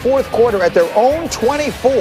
fourth quarter at their own 24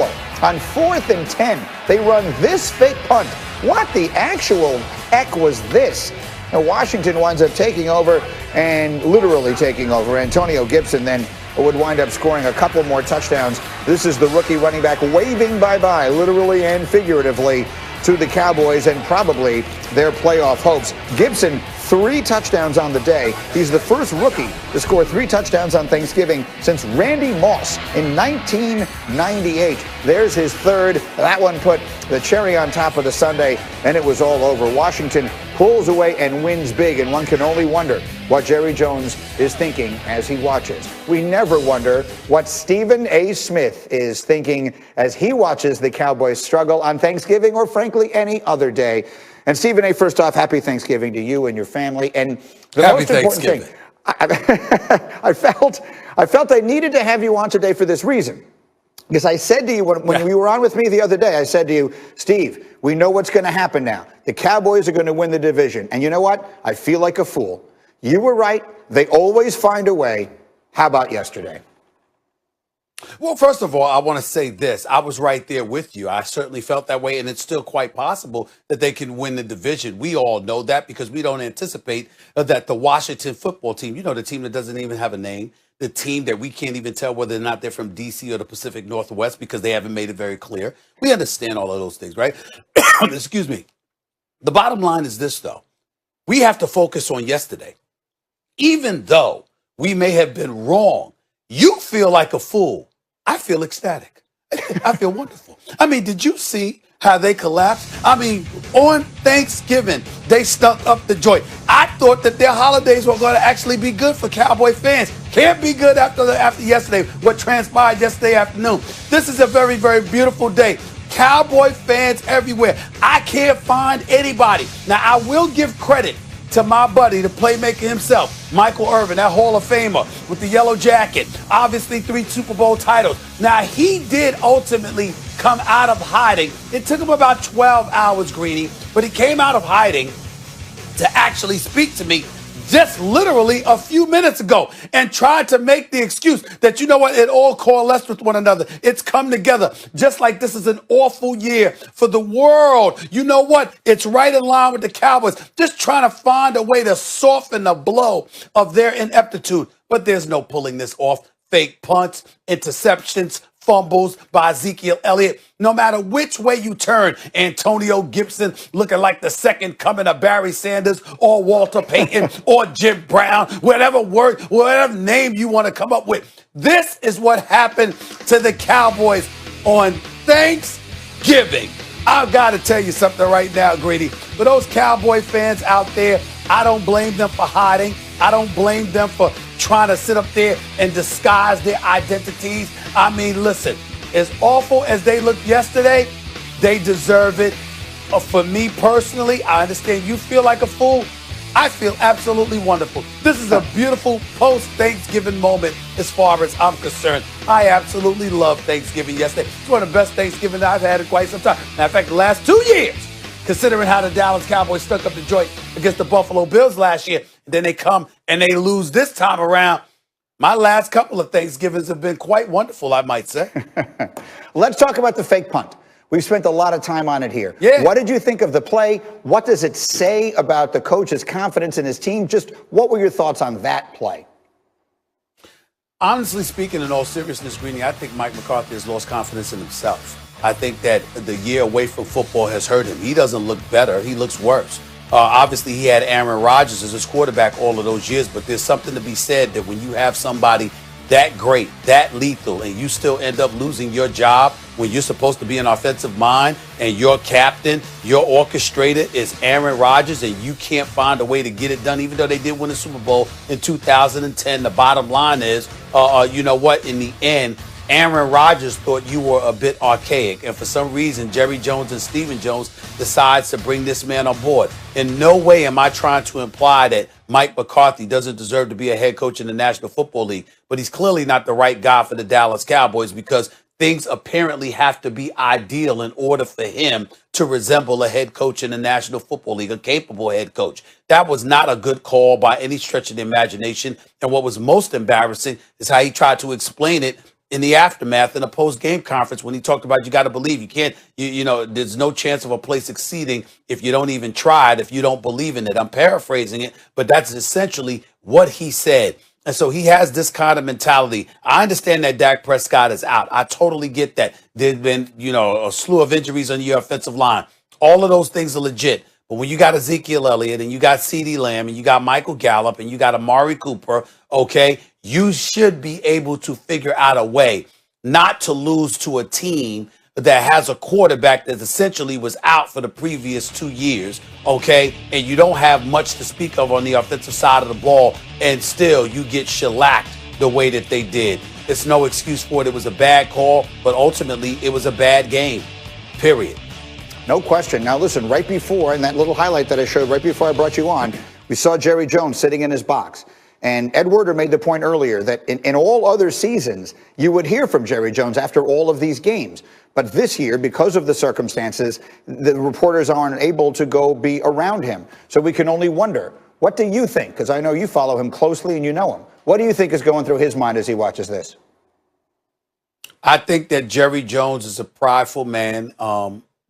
on 4th and 10. They run this fake punt. What the actual heck was this? Now, Washington winds up taking over and literally taking over. Antonio Gibson then would wind up scoring a couple more touchdowns. This is the rookie running back waving bye-bye, literally and figuratively, to the Cowboys and probably their playoff hopes. Gibson, 3 touchdowns on the day. He's the first rookie to score 3 touchdowns on Thanksgiving since Randy Moss in 1998. There's his third. That one put the cherry on top of the sundae, and it was all over. Washington pulls away and wins big, and one can only wonder what Jerry Jones is thinking as he watches. We never wonder what Stephen A. Smith is thinking as he watches the Cowboys struggle on Thanksgiving or, frankly, any other day. And Stephen A., first off, happy Thanksgiving to you and your family. And the most important thing, I felt I needed to have you on today for this reason. Because I said to you when you were on with me the other day, I said to you, Steve, we know what's going to happen now. The Cowboys are going to win the division. And you know what? I feel like a fool. You were right. They always find a way. How about yesterday? Well, first of all, I want to say this. I was right there with you. I certainly felt that way, and it's still quite possible that they can win the division. We all know that because we don't anticipate that the Washington football team, you know, the team that doesn't even have a name, the team that we can't even tell whether or not they're from D.C. or the Pacific Northwest because they haven't made it very clear. We understand all of those things, right? Excuse me. The bottom line is this, though. We have to focus on yesterday. Even though we may have been wrong, you feel like a fool. I feel ecstatic. I feel wonderful. I mean, did you see how they collapsed? I mean, on Thanksgiving, they stuck up the joint. I thought that their holidays were going to actually be good for Cowboy fans. Can't be good after yesterday, what transpired yesterday afternoon. This is a very, very beautiful day. Cowboy fans everywhere. I can't find anybody. Now, I will give credit to my buddy, the playmaker himself, Michael Irvin, that Hall of Famer with the yellow jacket, obviously 3 Super Bowl titles. Now, he did ultimately come out of hiding. It took him about 12 hours, Greeny, but he came out of hiding to actually speak to me just literally a few minutes ago and tried to make the excuse that, you know what, it all coalesced with one another. It's come together. Just like this is an awful year for the world. You know what? It's right in line with the Cowboys. Just trying to find a way to soften the blow of their ineptitude. But there's no pulling this off. Fake punts, interceptions, fumbles by Ezekiel Elliott. No matter which way you turn, Antonio Gibson looking like the second coming of Barry Sanders or Walter Payton or Jim Brown, whatever name you want to come up with. This is what happened to the Cowboys on Thanksgiving. I've got to tell you something right now, Greedy. For those Cowboy fans out there, I don't blame them for hiding. I don't blame them for trying to sit up there and disguise their identities. I mean, listen, as awful as they looked yesterday, they deserve it. For me personally, I understand you feel like a fool. I feel absolutely wonderful. This is a beautiful post-Thanksgiving moment as far as I'm concerned. I absolutely love Thanksgiving yesterday. It's one of the best Thanksgiving I've had in quite some time. Matter of fact, the last 2 years, considering how the Dallas Cowboys stuck up the joint against the Buffalo Bills last year, and then they come and they lose this time around. My last couple of Thanksgivings have been quite wonderful, I might say. Let's talk about the fake punt. We've spent a lot of time on it here. Yeah. What did you think of the play? What does it say about the coach's confidence in his team? Just what were your thoughts on that play? Honestly speaking, in all seriousness, Greeny, I think Mike McCarthy has lost confidence in himself. I think that the year away from football has hurt him. He doesn't look better. He looks worse. Obviously, he had Aaron Rodgers as his quarterback all of those years, but there's something to be said that when you have somebody that great, that lethal, and you still end up losing your job when you're supposed to be an offensive mind and your captain, your orchestrator is Aaron Rodgers, and you can't find a way to get it done, even though they did win the Super Bowl in 2010. The bottom line is, you know what, in the end, Aaron Rodgers thought you were a bit archaic, and for some reason, Jerry Jones and Stephen Jones decides to bring this man on board. In no way am I trying to imply that Mike McCarthy doesn't deserve to be a head coach in the National Football League, but he's clearly not the right guy for the Dallas Cowboys because things apparently have to be ideal in order for him to resemble a head coach in the National Football League, a capable head coach. That was not a good call by any stretch of the imagination, and what was most embarrassing is how he tried to explain it in the aftermath in a post-game conference when he talked about you got to believe. You can't, there's no chance of a play succeeding if you don't even try it, if you don't believe in it. I'm paraphrasing it, but that's essentially what he said. And so he has this kind of mentality. I understand that Dak Prescott is out. I totally get that. There's been, a slew of injuries on your offensive line. All of those things are legit. But when you got Ezekiel Elliott and you got CeeDee Lamb and you got Michael Gallup and you got Amari Cooper, okay, you should be able to figure out a way not to lose to a team that has a quarterback that essentially was out for the previous 2 years, okay, and you don't have much to speak of on the offensive side of the ball, and still you get shellacked the way that they did. It's no excuse for it. It was a bad call, but ultimately it was a bad game, period. No question. Now, listen, right before, in that little highlight that I showed right before I brought you on, we saw Jerry Jones sitting in his box. And Ed Werder made the point earlier that in all other seasons, you would hear from Jerry Jones after all of these games. But this year, because of the circumstances, the reporters aren't able to go be around him. So we can only wonder, what do you think? Because I know you follow him closely and you know him. What do you think is going through his mind as he watches this? I think that Jerry Jones is a prideful man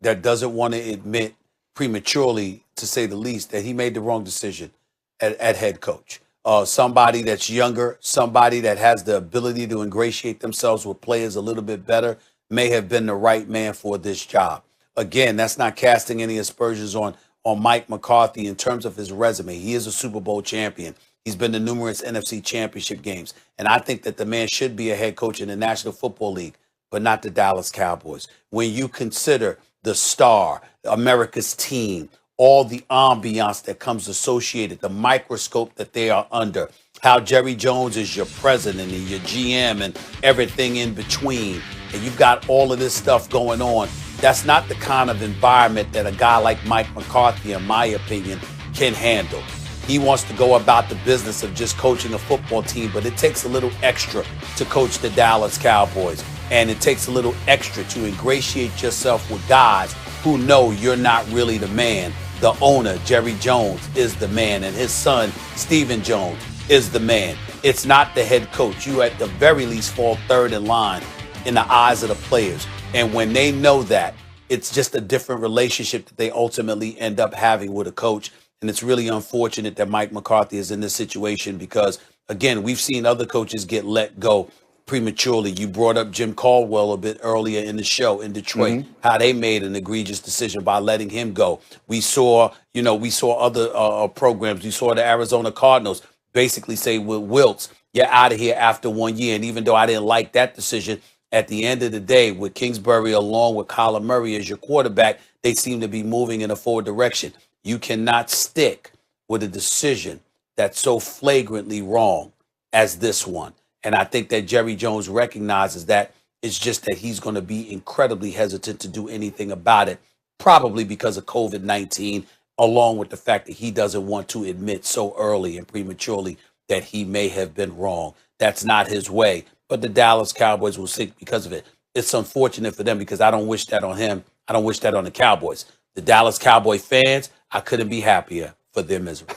that doesn't want to admit prematurely, to say the least, that he made the wrong decision at head coach. Somebody that's younger, somebody that has the ability to ingratiate themselves with players a little bit better may have been the right man for this job. Again, that's not casting any aspersions on Mike McCarthy in terms of his resume. He is a Super Bowl champion. He's been to numerous NFC championship games. And I think that the man should be a head coach in the National Football League, but not the Dallas Cowboys. When you consider the star, America's team, all the ambiance that comes associated, the microscope that they are under, how Jerry Jones is your president and your GM and everything in between, and you've got all of this stuff going on, that's not the kind of environment that a guy like Mike McCarthy, in my opinion, can handle. He wants to go about the business of just coaching a football team, but it takes a little extra to coach the Dallas Cowboys, and it takes a little extra to ingratiate yourself with guys who know you're not really the man. The owner, Jerry Jones, is the man, and his son, Stephen Jones, is the man. It's not the head coach. You at the very least fall third in line in the eyes of the players. And when they know that, it's just a different relationship that they ultimately end up having with a coach. And it's really unfortunate that Mike McCarthy is in this situation because, again, we've seen other coaches get let go prematurely. You brought up Jim Caldwell a bit earlier in the show in Detroit, how they made an egregious decision by letting him go. We saw other programs. We saw the Arizona Cardinals basically say with Wiltz, you're out of here after 1 year. And even though I didn't like that decision, at the end of the day, with Kingsbury along with Kyler Murray as your quarterback, they seem to be moving in a forward direction. You cannot stick with a decision that's so flagrantly wrong as this one. And I think that Jerry Jones recognizes that. It's just that he's going to be incredibly hesitant to do anything about it, probably because of COVID-19, along with the fact that he doesn't want to admit so early and prematurely that he may have been wrong. That's not his way. But the Dallas Cowboys will sink because of it. It's unfortunate for them because I don't wish that on him. I don't wish that on the Cowboys. The Dallas Cowboy fans, I couldn't be happier for their misery.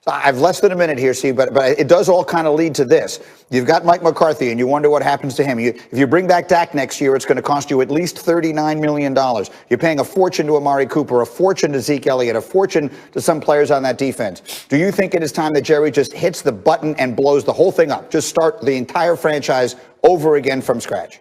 So I've less than a minute here, Steve, but it does all kind of lead to this. You've got Mike McCarthy, and you wonder what happens to him. If you bring back Dak next year, it's going to cost you at least $39 million. You're paying a fortune to Amari Cooper, a fortune to Zeke Elliott, a fortune to some players on that defense. Do you think it is time that Jerry just hits the button and blows the whole thing up? Just start the entire franchise over again from scratch?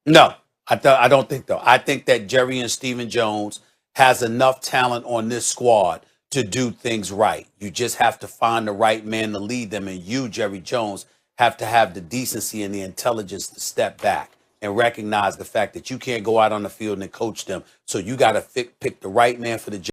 No, I don't think so. I think that Jerry and Stephen Jones has enough talent on this squad to do things right. You just have to find the right man to lead them. And you, Jerry Jones, have to have the decency and the intelligence to step back and recognize the fact that you can't go out on the field and coach them. So you got to pick the right man for the job.